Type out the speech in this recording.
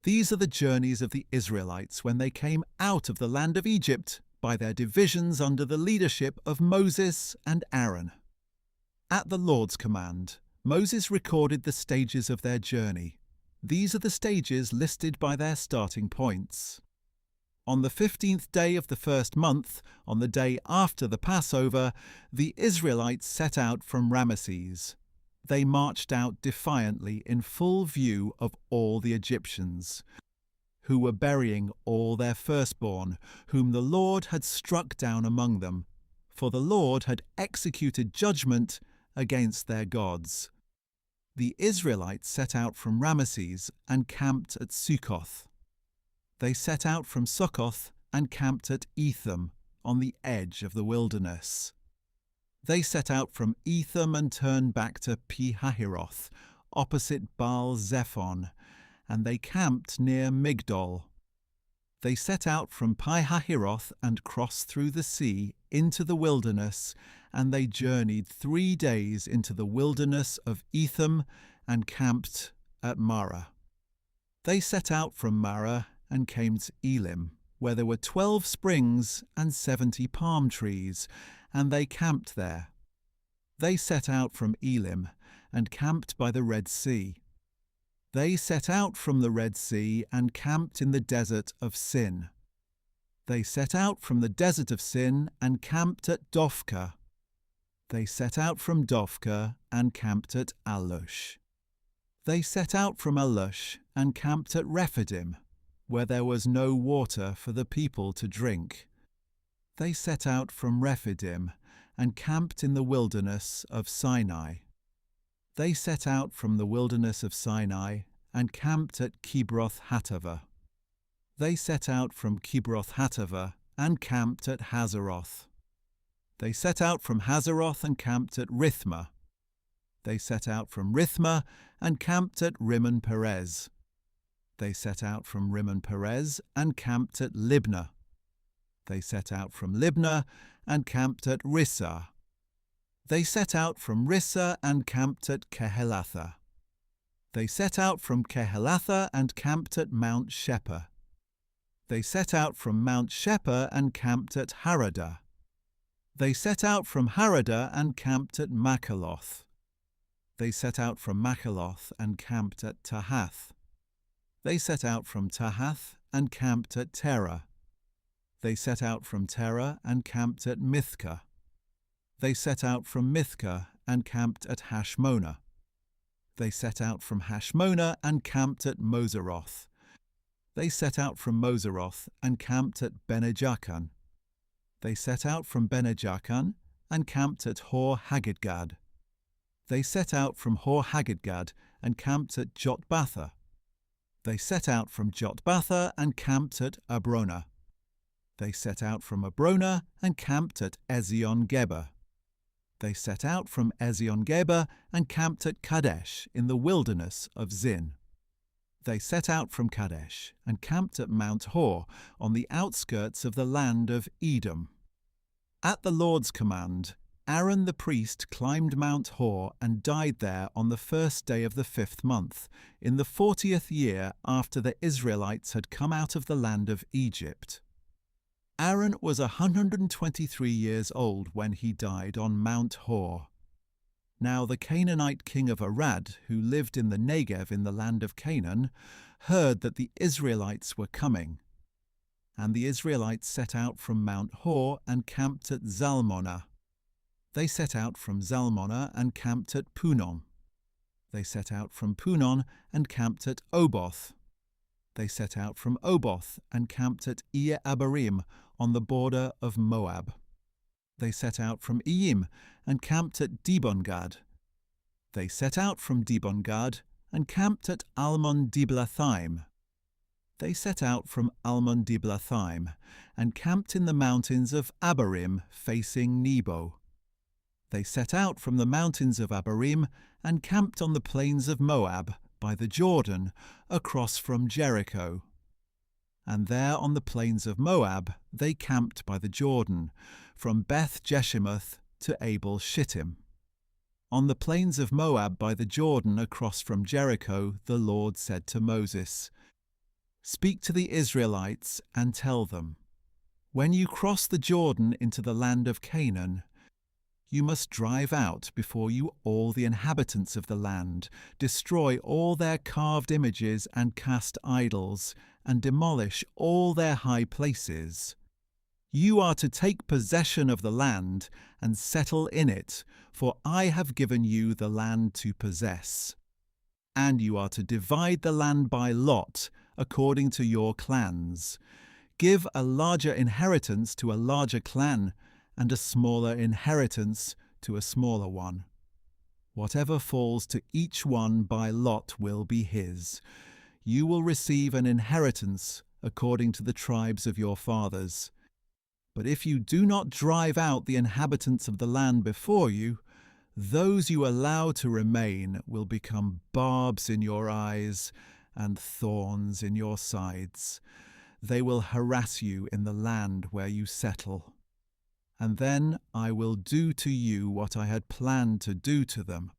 These are the journeys of the Israelites when they came out of the land of Egypt by their divisions under the leadership of Moses and Aaron. At the Lord's command, Moses recorded the stages of their journey. These are the stages listed by their starting points. On the 15th day of the first month, on the day after the Passover, the Israelites set out from Ramesses. They marched out defiantly in full view of all the Egyptians, who were burying all their firstborn, whom the Lord had struck down among them, for the Lord had executed judgment against their gods. The Israelites set out from Ramesses and camped at Succoth. They set out from Succoth and camped at Etham, on the edge of the wilderness. They set out from Etham and turned back to Pi-hahiroth, opposite Baal-zephon, and they camped near Migdol. They set out from Pi-hahiroth and crossed through the sea into the wilderness, and they journeyed 3 days into the wilderness of Etham and camped at Marah. They set out from Marah and came to Elim, where there were 12 springs and 70 palm trees, and they camped there. They set out from Elim and camped by the Red Sea. They set out from the Red Sea and camped in the desert of Sin. They set out from the desert of Sin and camped at Dophkah. They set out from Dophkah and camped at Alush. They set out from Alush and camped at Rephidim, where there was no water for the people to drink. They set out from Rephidim and camped in the wilderness of Sinai. They set out from the wilderness of Sinai and camped at Kibroth-Hattaavah. They set out from Kibroth-Hattaavah and camped at Hazeroth. They set out from Hazeroth and camped at Rithmah. They set out from Rithmah and camped at Rimmon Perez. They set out from Rimmon Perez and camped at Libnah. They set out from Libnah and camped at Rissah. They set out from Rissah and camped at Kehelatha. They set out from Kehelatha and camped at Mount Shepher. They set out from Mount Shepher and camped at Haradah. They set out from Haradah and camped at Makheloth. They set out from Makheloth and camped at Tahath. They set out from Tahath and camped at Terah. They set out from Terah and camped at Mithkah. They set out from Mithkah and camped at Hashmonah. They set out from Hashmonah and camped at Moseroth. They set out from Moseroth and camped at Bene-Jaakan. They set out from Bene-Jaakan and camped at Hor-Haggidgad. They set out from Hor-Haggidgad and camped at Jotbatha. They set out from Jotbatha and camped at Abrona. They set out from Abrona and camped at Ezion-Geber. They set out from Ezion-Geber and camped at Kadesh in the wilderness of Zin. They set out from Kadesh and camped at Mount Hor on the outskirts of the land of Edom. At the Lord's command, Aaron the priest climbed Mount Hor and died there on the 1st day of the 5th month, in the 40th year after the Israelites had come out of the land of Egypt. Aaron was 123 years old when he died on Mount Hor. Now the Canaanite king of Arad, who lived in the Negev in the land of Canaan, heard that the Israelites were coming. And the Israelites set out from Mount Hor and camped at Zalmonah. They set out from Zalmonah and camped at Punon. They set out from Punon and camped at Oboth. They set out from Oboth and camped at Iye-Abarim on the border of Moab. They set out from Iyim and camped at Dibon-Gad. They set out from Dibon-Gad and camped at Almon-Diblathaim. They set out from Almon-Diblathaim and camped in the mountains of Abarim facing Nebo. They set out from the mountains of Abarim and camped on the plains of Moab by the Jordan across from Jericho. And there on the plains of Moab they camped by the Jordan, from Beth Jeshimoth to Abel Shittim. On the plains of Moab by the Jordan across from Jericho, the Lord said to Moses, Speak to the Israelites and tell them, when you cross the Jordan into the land of Canaan, you must drive out before you all the inhabitants of the land, destroy all their carved images and cast idols, and demolish all their high places. You are to take possession of the land and settle in it, for I have given you the land to possess. And you are to divide the land by lot, according to your clans. Give a larger inheritance to a larger clan, and a smaller inheritance to a smaller one. Whatever falls to each one by lot will be his. You will receive an inheritance according to the tribes of your fathers. But if you do not drive out the inhabitants of the land before you, those you allow to remain will become barbs in your eyes and thorns in your sides. They will harass you in the land where you settle. And then I will do to you what I had planned to do to them.